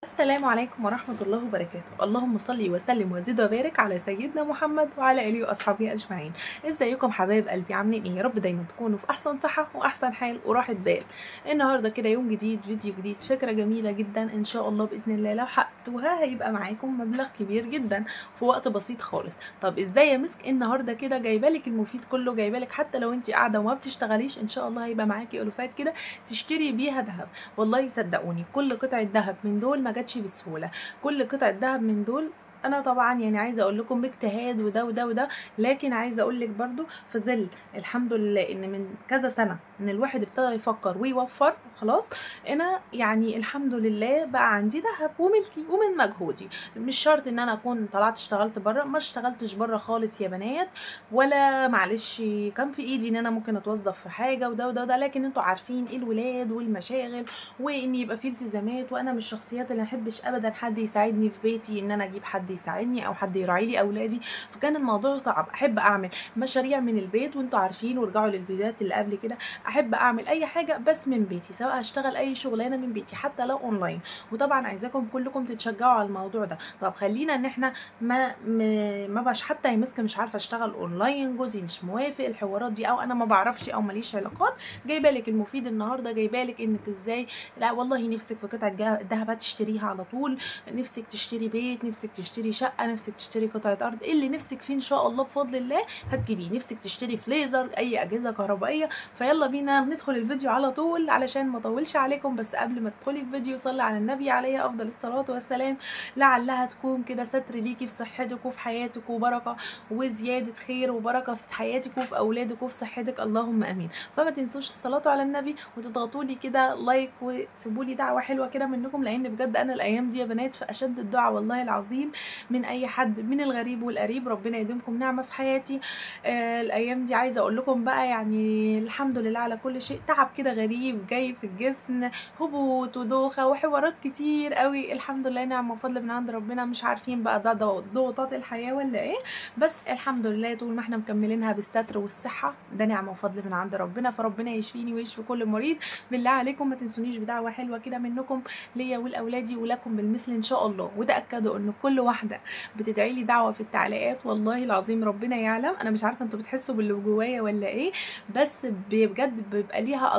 السلام عليكم ورحمة الله وبركاته. اللهم صل وسلم وزد وبارك على سيدنا محمد وعلى آله وأصحابه أجمعين. ازيكم حبايب قلبي، عاملين ايه؟ يا رب دايما تكونوا في أحسن صحة وأحسن حال وراحة بال. النهاردة كده يوم جديد، فيديو جديد، فكرة جميلة جدا إن شاء الله بإذن الله. لو حققتوها هيبقى معاكم مبلغ كبير جدا في وقت بسيط خالص. طب ازاي يا مسك؟ النهاردة كده جايبالك المفيد كله، جايبالك حتى لو انت قاعدة وما بتشتغليش إن شاء الله هيبقى معاكي ألوفات كده تشتري بيها ذهب. والله صدقوني كل قطعة ذهب من دول ما جاتش بسهولة. كل قطعة ذهب من دول انا طبعا يعني عايزه اقول لكم باجتهاد وده وده وده، لكن عايزه اقول لك برضو في ظل الحمد لله ان من كذا سنه ان الواحد ابتدى يفكر ويوفر خلاص. انا يعني الحمد لله بقى عندي ذهب وملكي ومن مجهودي. مش شرط ان انا اكون طلعت اشتغلت بره، ما اشتغلتش بره خالص يا بنات، ولا معلش كان في ايدي ان انا ممكن اتوظف في حاجه وده وده وده، لكن انتوا عارفين الولاد والمشاغل وان يبقى في التزامات، وانا من الشخصيات اللي ما احبش ابدا حد يساعدني في بيتي، ان انا اجيب حد يساعدني او حد يراعي لي اولادي. فكان الموضوع صعب. احب اعمل مشاريع من البيت وانتوا عارفين، وارجعوا للفيديوهات اللي قبل كده. احب اعمل اي حاجه بس من بيتي، سواء هشتغل اي شغلانه من بيتي حتى لو اونلاين. وطبعا عايزاكم كلكم تتشجعوا على الموضوع ده. طب خلينا ان احنا ما بقاش حتى يمسك مش عارفه اشتغل اونلاين، جوزي مش موافق، الحوارات دي، او انا ما بعرفش او ماليش علاقات. جايبالك المفيد النهارده، جايبالك انك ازاي لا والله نفسك في قطعه ذهب هتشتريها على طول، نفسك تشتري بيت، نفسك تشتري شقه، نفسك تشتري قطعه ارض، اللي نفسك فيه ان شاء الله بفضل الله هتجيبيه. نفسك تشتري فليزر، اي اجهزه كهربائيه. فيلا بينا ندخل الفيديو على طول علشان ما اطولش عليكم. بس قبل ما تدخلي الفيديو صلي على النبي عليه افضل الصلاه والسلام، لعلها تكون كده ستر ليكي في صحتك وفي حياتك، وبركه وزياده خير وبركه في حياتك وفي اولادك وفي صحتك، اللهم امين. فما تنسوش الصلاه على النبي، وتضغطوا لي كده لايك، وسيبوا لي دعوه حلوه كده منكم، لان بجد انا الايام دي يا بنات في اشد الدعاء والله العظيم من اي حد، من الغريب والقريب. ربنا يديمكم نعمه في حياتي. الايام دي عايزه اقول لكم بقى يعني الحمد لله على كل شيء. تعب كده غريب جاي في الجسم، هبوط ودوخه وحوارات كتير قوي. الحمد لله نعمه وفضل من عند ربنا، مش عارفين بقى ده ضغوطات الحياه ولا ايه. بس الحمد لله طول ما احنا مكملينها بالستر والصحه ده نعمه وفضل من عند ربنا. فربنا يشفيني ويشفي كل مريض. بالله عليكم ما تنسونيش بدعوه حلوه كده منكم ليا ولاولادي ولكم بالمثل ان شاء الله. وتاكدوا ان كل واحده بتدعي لي دعوه في التعليقات والله العظيم ربنا يعلم انا مش عارفه انتوا بتحسوا باللي جوايا ولا ايه، بس بجد بيبقى ليها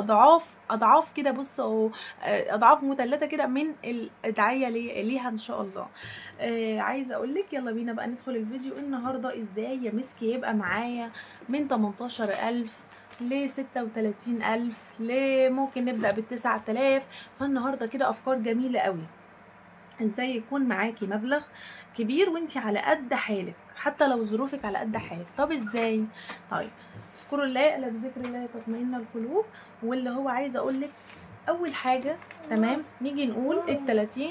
اضعاف كده. بصوا اضعاف مثلثه كده من الادعيه ليها ان شاء الله. عايزه اقول لك يلا بينا بقى ندخل الفيديو. النهارده ازاي يا مسكي يبقى معايا من 18000 ل 36000 ممكن نبدأ بال9000. فالنهارده كده أفكار جميلة قوي ازاي يكون معاكي مبلغ كبير وانتي على قد حالك، حتى لو ظروفك على قد حالك. طب ازاي؟ طيب اذكروا الله الا بذكر الله تطمئن القلوب. واللي هو عايزه اقول لك اول حاجه، تمام، نيجي نقول ال30.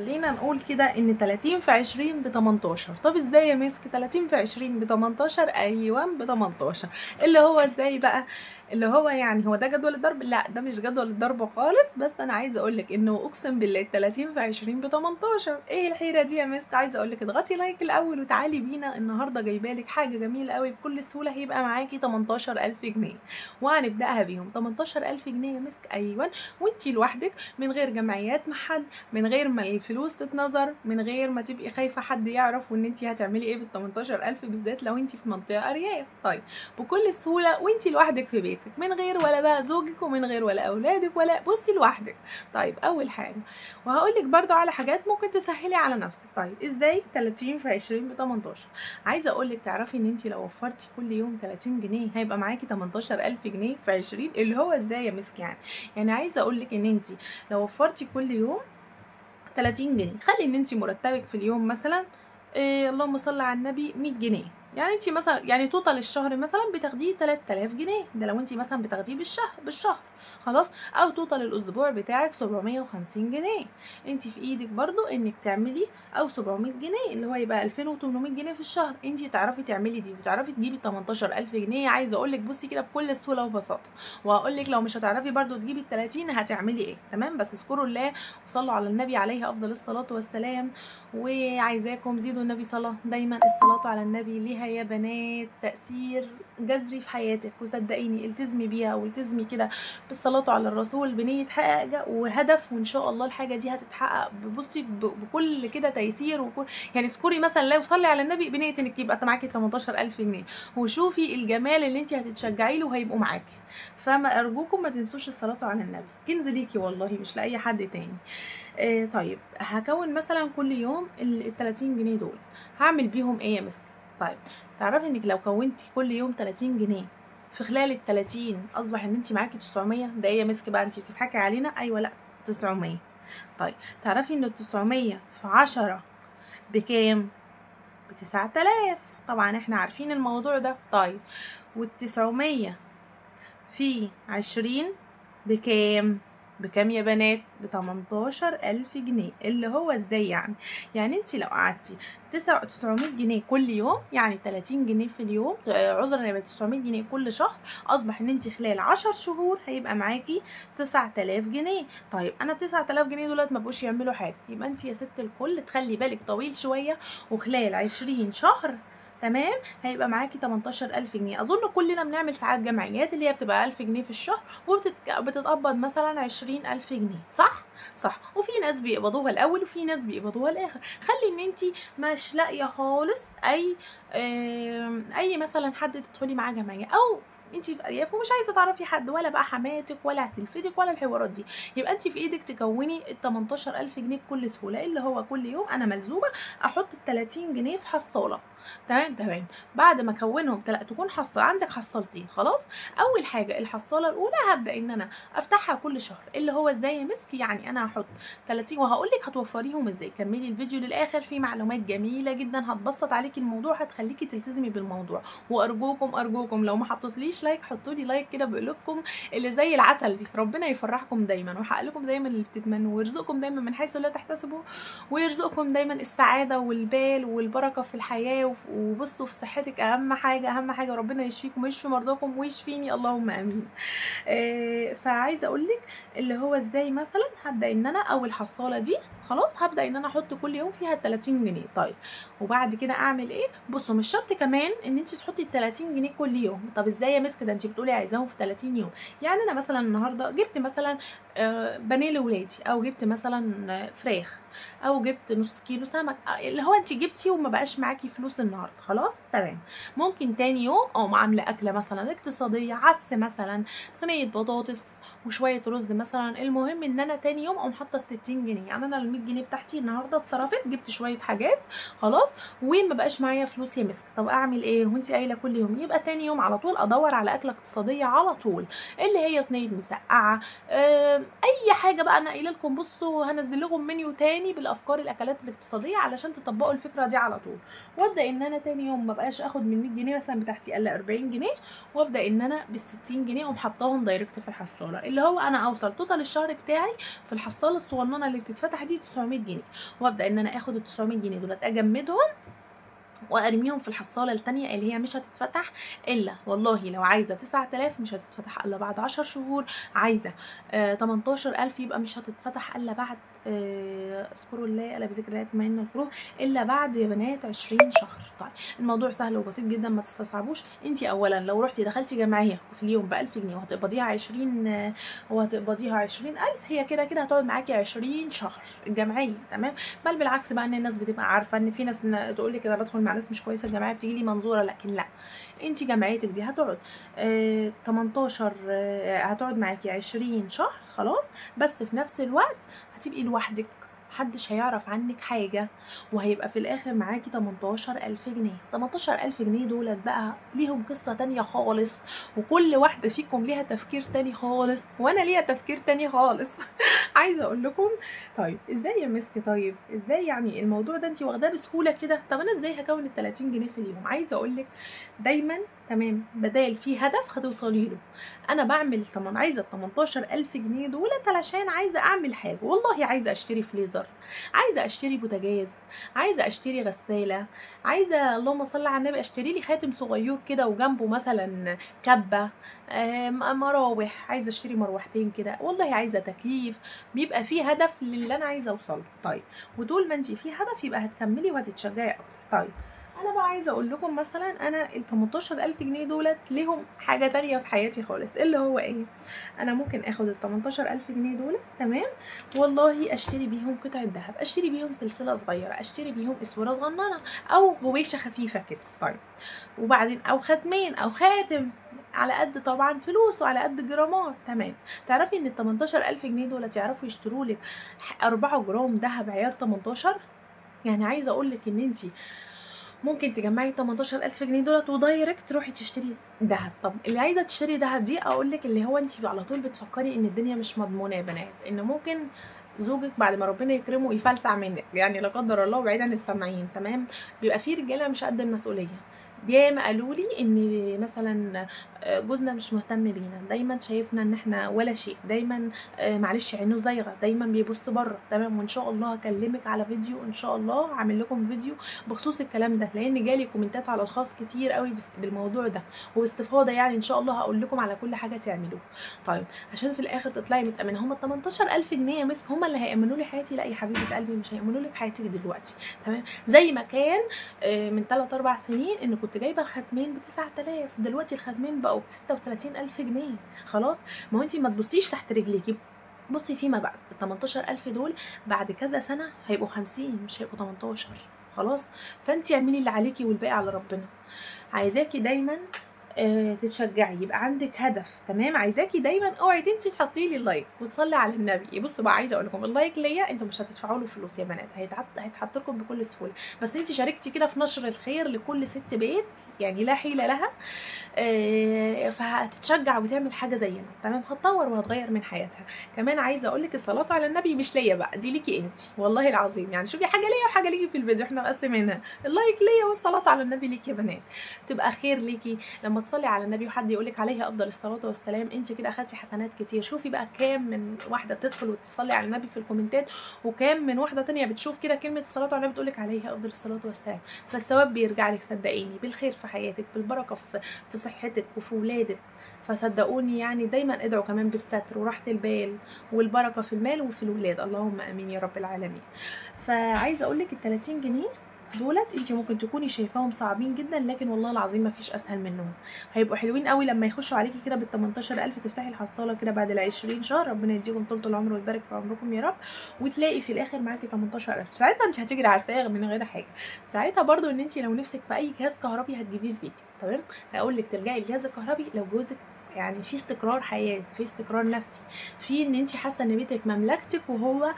خلينا نقول كده ان 30 في 20 ب 18. طب ازاي يا مسك 30 في 20 ب 18؟ ايوه ب 18. اللي هو ازاي بقى؟ اللي هو يعني هو ده جدول الضرب؟ لا ده مش جدول الضرب خالص. بس انا عايزه اقول لك انه اقسم بالله 30 في 20 ب 18. ايه الحيره دي يا مسك؟ عايزه اقول لك اضغطي لايك الاول وتعالي بينا. النهارده جايبه لك حاجه جميله قوي بكل سهوله. هيبقى معاكي 18000 جنيه وهنبداها بيهم. 18000 جنيه يا مسك، ايوه، وانتي لوحدك من غير جمعيات مع حد، من غير ما الفلوس تتنظر، من غير ما تبقي خايفه حد يعرف وان انت هتعملي ايه بال 18000، بالذات لو انت في منطقه ارياف. طيب بكل سهوله وانت لوحدك في بيتك، من غير ولا بقى زوجك ومن غير ولا اولادك ولا، بصي لوحدك. طيب اول حاجه، وهقول لك برده على حاجات ممكن تسهلي على نفسك. طيب ازاي 30 في 20 ب 18؟ عايزه اقول لك تعرفي ان انت لو وفرتي كل يوم 30 جنيه هيبقى معاكي 18000 جنيه في 20. اللي هو ازاي يا مسك يعني عايزه اقول لك ان انت لو وفرتي كل يوم 30 جنيه، خلي ان انت مرتبك في اليوم مثلا اللهم صل على النبي 100 جنيه. يعني انت مثلا يعني توتال الشهر مثلا بتاخديه 3000 جنيه، ده لو انت مثلا بتاخديه بالشهر خلاص. او توتال الاسبوع بتاعك 750 جنيه. انت في ايدك برضو انك تعملي، او 700 جنيه اللي هو يبقى 2800 جنيه في الشهر. انت تعرفي تعملي دي وتعرفي تجيبي 18000 جنيه. عايزه اقول لك بصي كده بكل سهوله وبساطه. وهقول لك لو مش هتعرفي برضو تجيبي ال30 هتعملي ايه. تمام، بس اذكروا الله وصلوا على النبي عليه افضل الصلاه والسلام. وعايزاكم زيدوا النبي صلاه، دايما الصلاه على النبي ليها يا بنات تأثير جذري في حياتك، وصدقيني التزمي بيها والتزمي كده بالصلاة على الرسول بنية حاجة وهدف، وان شاء الله الحاجة دي هتتحقق. بصي بكل كده تيسير، وكل يعني اذكري مثلا لا يصلي على النبي بنية انك يبقى معاكي 18000 جنيه، وشوفي الجمال اللي انت هتتشجعي له وهيبقوا معاكي. فما ارجوكم ما تنسوش الصلاة على النبي، كنز ليكي والله مش لاي حد تاني. طيب هكون مثلا كل يوم ال 30 جنيه دول هعمل بيهم ايه يا مسك؟ طيب تعرفي انك لو كونتي كل يوم 30 جنيه في خلال ال 30 اصبح ان انت معاكي 900. ده ايه يا مسك بقى، انت بتضحكي علينا؟ ايوه لا 900. طيب تعرفي ان ال 900 في 10 بكام؟ ب 9000. طبعا احنا عارفين الموضوع ده. طيب وال 900 في 20 بكام؟ بكام يا بنات؟ ب18000 جنيه. اللي هو ازاي يعني؟ يعني انت لو قعدتي 900 جنيه كل يوم، يعني 30 جنيه في اليوم، عذرا يبقى 900 جنيه كل شهر، اصبح ان انت خلال 10 شهور هيبقى معاكي 9000 جنيه. طيب انا 9000 جنيه دولت ما بقوش يعملوا حاجه، يبقى انت يا ست الكل تخلي بالك طويل شويه، وخلال 20 شهر تمام هيبقى معاكي 18000 جنيه. اظن كلنا بنعمل ساعات جمعيات اللي هي بتبقى 1000 جنيه في الشهر، وبتتقبض مثلا 20000 جنيه، صح؟ صح. وفي ناس بيقبضوها الاول وفي ناس بيقبضوها الاخر. خلي ان انت مش لاقيه خالص اي مثلا حد تدخلي معاه جمعيه، او انت في ارياف ومش عايزه تعرفي حد، ولا بقى حماتك ولا سلفتك ولا الحوارات دي، يبقى انت في ايدك تكوني ال 18000 جنيه بكل سهوله. اللي هو كل يوم انا ملزومه احط ال 30 جنيه في حصاله. تمام. بعد ما اكونهم تكون حصاله عندك حصالتين. خلاص، اول حاجه الحصاله الاولى هبدا ان انا افتحها كل شهر. اللي هو ازاي يا مسك؟ يعني انا هحط 30 وهقول لك هتوفريهم ازاي. كملي الفيديو للاخر، في معلومات جميله جدا هتبسط عليكي الموضوع، هتخليكي تلتزمي بالموضوع. وارجوكم لو ما حطيتليش لايك حطوا لي لايك كده بقلوبكم اللي زي العسل دي. ربنا يفرحكم دايما ويحقق لكم دايما اللي بتتمنوا، ويرزقكم دايما من حيث لا تحتسبوا، ويرزقكم دايما السعاده والبال والبركه في الحياه. وبصوا في صحتك اهم حاجه اهم حاجه، وربنا يشفيكم ويشفي مرضاكم ويشفيني اللهم امين. فعايزه اقول لك اللي هو ازاي مثلا هبدا ان انا اول حصاله دي خلاص هبدا ان انا احط كل يوم فيها 30 جنيه. طيب وبعد كده اعمل ايه؟ بصوا مش شرط كمان ان انت تحطي ال 30 جنيه كل يوم. طب ازاي يا مسك؟ ده انت بتقولي عايزاهم في 30 يوم. يعني انا مثلا النهارده جبت مثلا بانيه لاولادي، او جبت مثلا فراخ، او جبت نص كيلو سمك، اللي هو انت جبتي وما بقاش معاكي فلوس النهارده، خلاص تمام. ممكن تاني يوم اقوم عامله اكله مثلا اقتصاديه، عدس مثلا، صينيه بطاطس وشويه رز مثلا. المهم ان انا تاني يوم اقوم حاطه 60 جنيه. يعني انا ال 100 جنيه بتاعتي النهارده اتصرفت، جبت شويه حاجات خلاص وما بقاش معايا فلوس يا مسك. طب اعمل ايه وانت قايله كل يوم؟ يبقى تاني يوم على طول ادور على اكله اقتصاديه على طول، اللي هي صينيه مسقعه، اي حاجه بقى. انا قايله لكم بصوا هنزل لكم منيو تاني بالافكار الاكلات الاقتصاديه علشان تطبقوا الفكره دي على طول. وابدا ان انا تاني يوم ما بقاش اخد من 100 جنيه مثلا بتاعتي الا 40 جنيه، وابدا ان انا بال 60 جنيه اقوم حطاهم دايركت في الحصاله. اللي هو انا اوصل توتال الشهر بتاعي في الحصاله الصغننه اللي بتتفتح دي 900 جنيه، وابدا ان انا اخد ال 900 جنيه دول اجمدهم وارميهم في الحصاله الثانيه اللي هي مش هتتفتح الا والله لو عايزه 9000 مش هتتفتح الا بعد 10 شهور، عايزه 18000 يبقى مش هتتفتح الا بعد اذكروا الله الا بذكر الله تطمئن القلوب، الا بعد يا بنات 20 شهر. طيب الموضوع سهل وبسيط جدا ما تستصعبوش. انت اولا لو رحتي دخلتي جمعيه في اليوم ب 1000 جنيه وهتقبضيها 20 وهتقبضيها 20000، هي كده كده هتقعد معاكي 20 شهر الجمعيه. تمام. بل بالعكس بقى ان الناس بتبقى عارفه ان في ناس تقول لي كده بدخل مع ناس مش كويسه الجمعيه بتيجي لي منظوره، لكن لا، انت جمعيتك دي هتقعد 18 هتقعد معاكي 20 شهر خلاص. بس في نفس الوقت هتبقي لوحدك، محدش هيعرف عنك حاجة، وهيبقى في الآخر معاكي 18000 جنيه. 18000 جنيه دولت بقى ليهم قصة تانية خالص، وكل واحدة فيكم ليها تفكير تاني خالص، وأنا ليها تفكير تاني خالص. عايزة أقول لكم طيب ازاي يا مسك؟ طيب ازاي يعني الموضوع ده انت واخداه بسهولة كده؟ طب أنا ازاي هكون ال 30 جنيه في اليوم؟ عايزة أقول لك دايما تمام بدال في هدف هتوصلي له. انا بعمل عايزه ال 18000 جنيه دولت علشان عايزه اعمل حاجه، والله عايزه اشتري فريزر، عايزه اشتري بوتاجاز، عايزه اشتري غساله، عايزه اللهم صل على النبي اشتري لي خاتم صغير كده وجنبه مثلا كبه، مراوح، عايزه اشتري مروحتين كده، والله عايزه تكييف. بيبقى في هدف للي انا عايزه اوصله. طيب وطول ما انت في هدف يبقى هتكملي وهتتشجعي اكتر. طيب انا بقى عايزه اقول لكم مثلا انا ال 18000 جنيه دولت ليهم حاجه تانية في حياتي خالص، اللي هو ايه؟ انا ممكن اخد ال 18000 جنيه دولت تمام، والله اشتري بيهم قطعه ذهب، اشتري بيهم سلسله صغيره، اشتري بيهم اسوره صغننه او غويشه خفيفه كده. طيب وبعدين او ختمين او خاتم على قد طبعا فلوس وعلى قد جرامات. تمام. تعرفي ان ال 18000 جنيه دول يعرفوا يشتروا لك 4 جرام ذهب عيار 18؟ يعني عايزه اقول لك ان انت ممكن تجمعي 18000 جنيه دولت ودايركت تروحي تشتري ذهب. طب اللي عايزه تشتري ذهب دي اقول لك اللي هو انت على طول بتفكري ان الدنيا مش مضمونه يا بنات، ان ممكن زوجك بعد ما ربنا يكرمه يفلسع منك، يعني لا قدر الله، بعيد عن السامعين. تمام. بيبقى في رجاله مش قد المسؤوليه. ياما قالوا لي ان مثلا جوزنا مش مهتم بينا، دايما شايفنا ان احنا ولا شيء، دايما معلش عينه زايغه، دايما بيبص بره. تمام. وان شاء الله هكلمك على فيديو، ان شاء الله هعمل لكم فيديو بخصوص الكلام ده، لان جالي كومنتات على الخاص كتير قوي بالموضوع ده وباستفاضه. يعني ان شاء الله هقول لكم على كل حاجه تعملوها. طيب عشان في الاخر تطلعي متامنه. هم ال 18000 جنيه يا مسك هم اللي هيامنوا لي حياتي؟ لا يا حبيبه قلبي، مش هيامنوا لك حياتك دلوقتي. تمام. زي ما كان من 3 4 سنين ان كنت جايبه الختمين ب 9000، دلوقتي الختمين بقوا ب 36000 جنيه. خلاص. ما هو انت ما تبصيش تحت رجليكي، بصي فيما بعد. ال 18000 دول بعد كذا سنه هيبقوا 50 مش هيبقوا 18. خلاص. فانت اعملي اللي عليكي والباقي على ربنا. عايزاكي دايما تتشجعي، يبقى عندك هدف. تمام. عايزاكي دايما اوعي تنسي تحطي لي اللايك وتصلي على النبي. بصوا بقى، عايزه اقول لكم اللايك ليا انتوا مش هتدفعوا له فلوس يا بنات، هيتحط لكم بكل سهوله، بس انت شاركتي كده في نشر الخير لكل ست بيت، يعني لا حيله لها. فهتتشجع وتعمل حاجه زينا. تمام. هتطور وهتغير من حياتها. كمان عايزه اقول لك الصلاه على النبي مش ليا بقى، دي ليكي انت والله العظيم. يعني شوفي، حاجه ليا وحاجه ليكي في الفيديو، احنا مقسمينها. اللايك ليا والصلاه على النبي ليكي يا بنات، تبقى خير ليكي. لما تصلي على النبي وحد يقول لك عليه افضل الصلاه والسلام، انت كده اخدتي حسنات كتير. شوفي بقى كام من واحده بتدخل وتصلي على النبي في الكومنتات، وكام من واحده تانية بتشوف كده كلمه الصلاه على النبي تقول لك عليه افضل الصلاه والسلام. فالثواب بيرجع لك صدقيني، بالخير في حياتك، بالبركه في صحتك وفي ولادك. فصدقوني يعني دايما ادعوا كمان بالستر وراحه البال والبركه في المال وفي الولاد، اللهم امين يا رب العالمين. فعايزه اقول لك ال 30 جنيه دولت انت ممكن تكوني شايفاهم صعبين جدا، لكن والله العظيم ما فيش اسهل منهم. هيبقوا حلوين قوي لما يخشوا عليكي كده بال 18000، تفتحي الحصاله كده بعد ال 20 شهر، ربنا يديكم طول العمر ويبارك في عمركم يا رب، وتلاقي في الاخر معاكي 18000. ساعتها انت هتجري على الساغ من غير حاجه. ساعتها برضو ان انت لو نفسك في اي جهاز كهربي هتجيبيه في بيتك. تمام. هقول لك تلجئي الجهاز الكهربي لو جوزك يعني في استقرار حياه، في استقرار نفسي، في ان انت حاسه ان بيتك مملكتك، وهو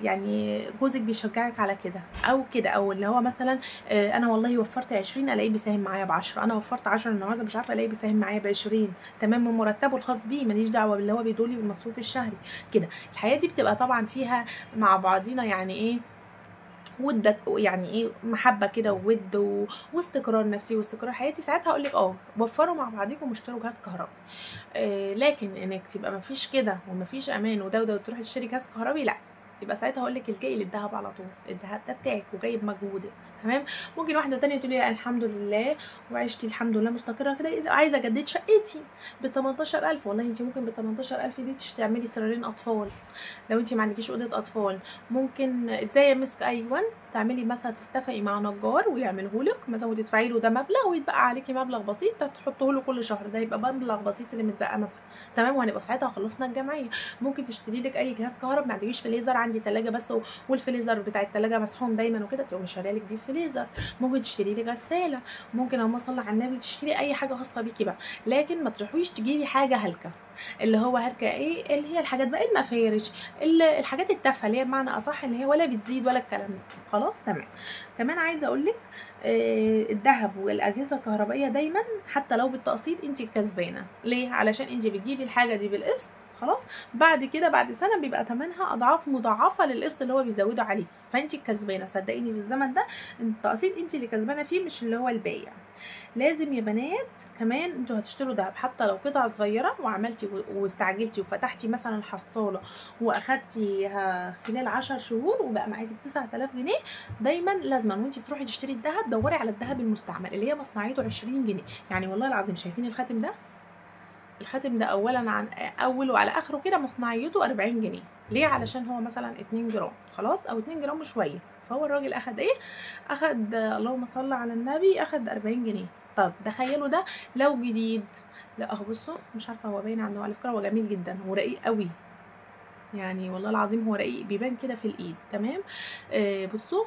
يعني جوزك بيشجعك على كده او كده، او اللي هو مثلا انا والله وفرت 20 الاقيه بيساهم معايا ب10، انا وفرت 10 النهارده مش عارفه الاقيه بيساهم معايا ب20. تمام. من مرتبه الخاص بيه، ماليش دعوه باللي هو بيدولي بالمصروف الشهري كده. الحياه دي بتبقى طبعا فيها مع بعضينا يعني ايه، ودة، يعني ايه، محبه كده وود واستقرار نفسي واستقرار حياتي. ساعتها اقول لك وفروا مع بعضيكم واشتروا جهاز كهربي. لكن انك تبقى مفيش كده ومفيش امان وده وتروحي تشتري جهاز كهربي، لا. يبقى ساعتها هقول لك الجاي للذهب على طول، الذهب ده بتاعك وجاي بمجهودك. تمام. ممكن واحده تانية تقولي لا الحمد لله وعشتي الحمد لله مستقره كده، اذا عايزه اجدد شقتي ب 18000، والله انت ممكن ب 18000 دي تعملي سريرين اطفال لو انت ما عندكيش اوضه اطفال. ممكن ازاي مسك ايوان تعملي مثلا، تتفقي مع نجار ويعمله لك مثلا وتدفعي له ده مبلغ، ويتبقى عليكي مبلغ بسيط تحطه له كل شهر، ده يبقى مبلغ بسيط اللي متبقى مثلا. تمام. وهنبقى ساعتها خلصنا الجمعيه. ممكن تشتري لك اي جهاز كهرباء، ما عندكيش فريزر، عندي ثلاجه بس والفريزر بتاع الثلاجه مسحوم دايما وكده، تقومي شاريه لك دي فريزر. ممكن تشتري لك غساله، ممكن اللهم صل على النبي تشتري اي حاجه خاصه بيكي بقى. لكن ما تروحيش تجيبي حاجه هلكه، اللي هو هلكه ايه، اللي هي الحاجات بقى المفارش، الحاجات التافهه اللي هي بمعنى اصح اللي هي ولا بتزيد ولا الكلام ده. خلاص. تمام. كمان عايزه اقول لك الذهب والاجهزه الكهربائيه دايما حتى لو بالتقسيط انت الكسبانه. ليه؟ علشان انت بتجيبي الحاجه دي بالقسط. خلاص. بعد كده بعد سنه بيبقى ثمنها اضعاف مضاعفه للقسط اللي هو بيزوده عليكي، فانت الكسبانه. صدقيني في الزمن ده التقسيط انت اللي كسبانه فيه، مش اللي هو البايع. لازم يا بنات كمان انتوا هتشتروا دهب حتى لو قطعه صغيره، وعملتي واستعجلتي وفتحتي مثلا الحصاله واخدتيها خلال 10 شهور وبقى معاكي 9000 جنيه، دايما لازما وانتي بتروحي تشتري الدهب دوري على الدهب المستعمل اللي هي مصنعيته 20 جنيه. يعني والله العظيم شايفين الخاتم ده؟ الخاتم ده اولا عن اول وعلى اخره كده مصنعيته 40 جنيه. ليه؟ علشان هو مثلا 2 جرام خلاص، او 2 جرام وشويه، فهو الراجل اخد ايه؟ اخد اللهم صل على النبي، اخد 40 جنيه. طب تخيلوا ده لو جديد. لا اهو بصوا، مش عارفه هو باين عنده على فكره، هو جميل جدا ورقيق قوي يعني، والله العظيم هو رقيق بيبان كده في الايد. تمام. بصوا.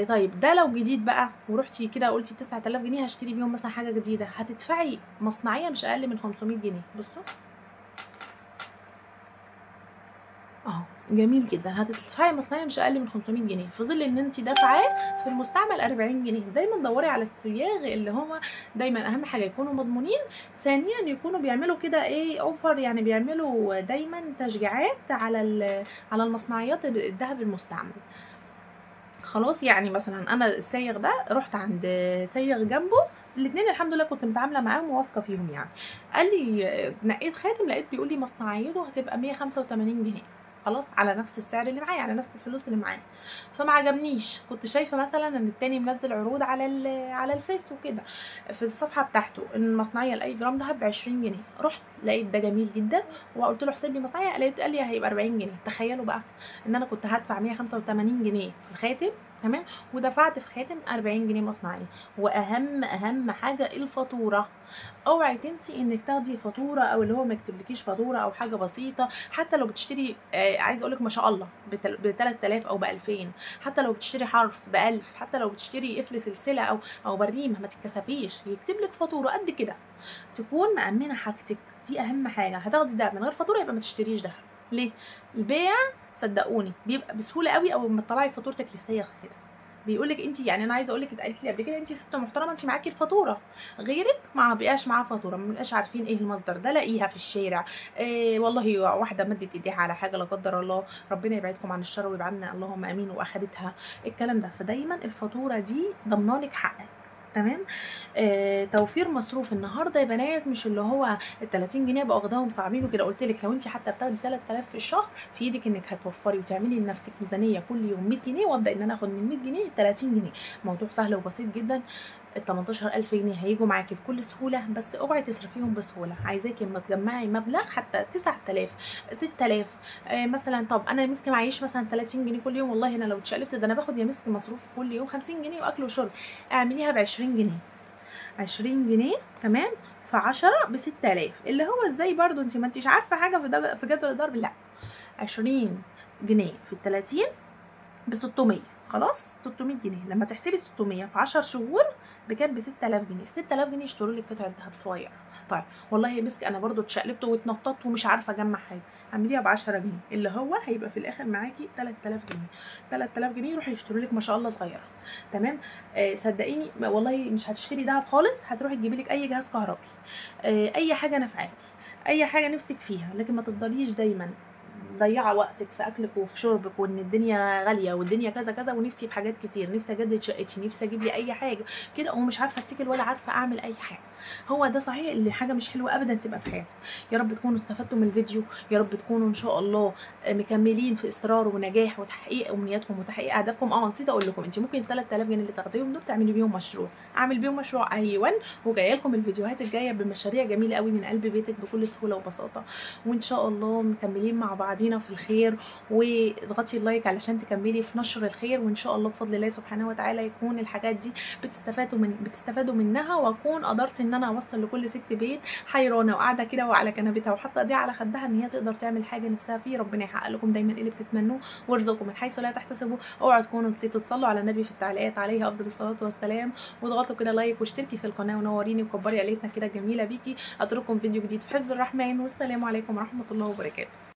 طيب ده لو جديد بقى ورحتي كده قلتي 9000 جنيه هشتري بيهم مثلا حاجه جديده، هتدفعي مصنعيه مش اقل من 500 جنيه. بصوا اهو جميل جدا، هتدفعي مصنعيه مش اقل من 500 جنيه، في ظل ان انت دافعاه في المستعمل 40 جنيه. دايما دوري على الصياغ اللي هم دايما اهم حاجه يكونوا مضمونين، ثانيا يكونوا بيعملوا كده ايه اوفر، يعني بيعملوا دايما تشجيعات على المصنعيات الذهب المستعمل. خلاص يعني مثلا انا السايغ ده رحت عند سايغ جنبه، الاثنين الحمد لله كنت متعامله معاهم وواثقه فيهم يعني. قال لي نقيت خاتم لقيت بيقول لي مصنعيته هتبقى 185 جنيه، خلاص على نفس السعر اللي معايا، على نفس الفلوس اللي معايا. فما عجبنيش، كنت شايفه مثلا ان التاني منزل عروض على الفيس وكده في الصفحه بتاعته ان المصنعيه لاي جرام دهب ب 20 جنيه. رحت لقيت ده جميل جدا وقلت له احسب لي مصنعيه، قال لي هيبقى 40 جنيه. تخيلوا بقى ان انا كنت هدفع 185 جنيه في خاتم، تمام، ودفعت في خاتم 40 جنيه مصنعيه. واهم حاجه الفاتوره، اوعي تنسي انك تاخدي فاتوره، او اللي هو ما يكتبلكيش فاتوره او حاجه بسيطه. حتى لو بتشتري عايز اقول لك ما شاء الله ب 3000 او ب 2000، حتى لو بتشتري حرف ب 1000، حتى لو بتشتري قفل سلسله او بريمه، ما تتكسفيش يكتب لك فاتوره قد كده، تكون مأمنه حاجتك. دي اهم حاجه. هتاخدي ده من غير فاتوره يبقى ما تشتريش ده. ليه؟ البيع صدقوني بيبقى بسهوله قوي، او لما تطلعي فاتورتك للسياخ كده بيقول لك انت، يعني انا عايزه اقول لك اتقالت لي قبل كده انت ست محترمه انت معاكي الفاتوره، غيرك ما بيبقاش معاه فاتوره، ما بنبقاش عارفين ايه المصدر ده، لاقيها في الشارع. والله واحده مدت ايديها على حاجه لا قدر الله، ربنا يبعدكم عن الشر ويبعدنا اللهم امين، واخدتها الكلام ده. فدايما الفاتوره دي ضمنالك حقك. تمام. توفير مصروف النهارده يا بنات، مش اللي هو ال 30 جنيه بقى واخداهم صعبين وكده. قلت لك لو انت حتى بتاخدي 3000 في الشهر، في ايدك انك هتوفري وتعملي لنفسك ميزانيه كل يوم 100 جنيه، وابدا ان انا اخد من 100 جنيه 30 جنيه. موضوع سهل وبسيط جدا. ال 18000 جنيه هيجوا معاكي بكل سهوله، بس اوعي تصرفيهم بسهوله. عايزاكي اما تجمعي مبلغ حتى 9000 6000 مثلا. طب انا مسك معيش مثلا 30 جنيه كل يوم، والله انا لو اتشقلبت ده انا باخد يا مسك مصروف كل يوم 50 جنيه واكل وشرب. اعمليها ب 20 جنيه، 20 جنيه، تمام، في 10 ب 6000. اللي هو ازاي برضو انت ما انتيش عارفه حاجه في جدول الضرب. لا، 20 جنيه في ال 30 ب 600. خلاص 600 جنيه، لما تحسبي 600 في 10 شهور بكام؟ ب 6000 جنيه. 6000 جنيه يشتروا لك قطعه ذهب صغيره. طيب والله يا مسك انا برضو اتشقلبت واتنططت ومش عارفه اجمع حاجه، اعمليها ب 10 جنيه، اللي هو هيبقى في الاخر معاكي 3000 جنيه. 3000 جنيه يروحوا يشتروا لك ما شاء الله صغيره. تمام. صدقيني والله مش هتشتري دهب خالص، هتروحي تجيبي لك اي جهاز كهربي، اي حاجه نفعاكي، اي حاجه نفسك فيها، لكن ما تفضليش دايما ضيعه وقتك في اكلك وفي شربك، وان الدنيا غاليه والدنيا كذا كذا، ونفسي في حاجات كتير، نفسي اجدد شقتي، نفسي اجيب لي اي حاجه كده ومش عارفه اتكل ولا عارفه اعمل اي حاجه. هو ده صحيح اللي حاجه مش حلوه ابدا تبقى في حياتك. يا رب تكونوا استفدتوا من الفيديو، يا رب تكونوا ان شاء الله مكملين في اصرار ونجاح وتحقيق امنياتكم وتحقيق اهدافكم. نسيت اقول لكم، انت ممكن 3000 جنيه اللي تاخديهم دول تعملي بيهم مشروع. اعمل بيهم مشروع ايوه، وجايه لكم الفيديوهات الجايه بمشاريع جميله قوي من قلب بيتك بكل سهوله وبساطه. وان شاء الله مكملين مع بعضينا في الخير، واضغطي اللايك علشان تكملي في نشر الخير، وان شاء الله بفضل الله سبحانه وتعالى يكون الحاجات دي بتستفادوا منها، واكون قدرت ان انا اوصل لكل ست بيت حيرانه وقاعده كده وعلى كنبتها وحاطه ايديها على خدها ان هي تقدر تعمل حاجه نفسها فيه. ربنا يحقق لكم دايما اللي بتتمنوه ويرزقكم من حيث لا تحتسبوا. اوعوا تكونوا نسيتوا تصلوا على النبي في التعليقات عليه افضل الصلاه والسلام، واضغطوا كده لايك واشتركي في القناه ونوريني وكبري عيلتنا كده جميله بيكي. اترككم فيديو جديد في حفظ الرحمن، والسلام عليكم ورحمه الله وبركاته.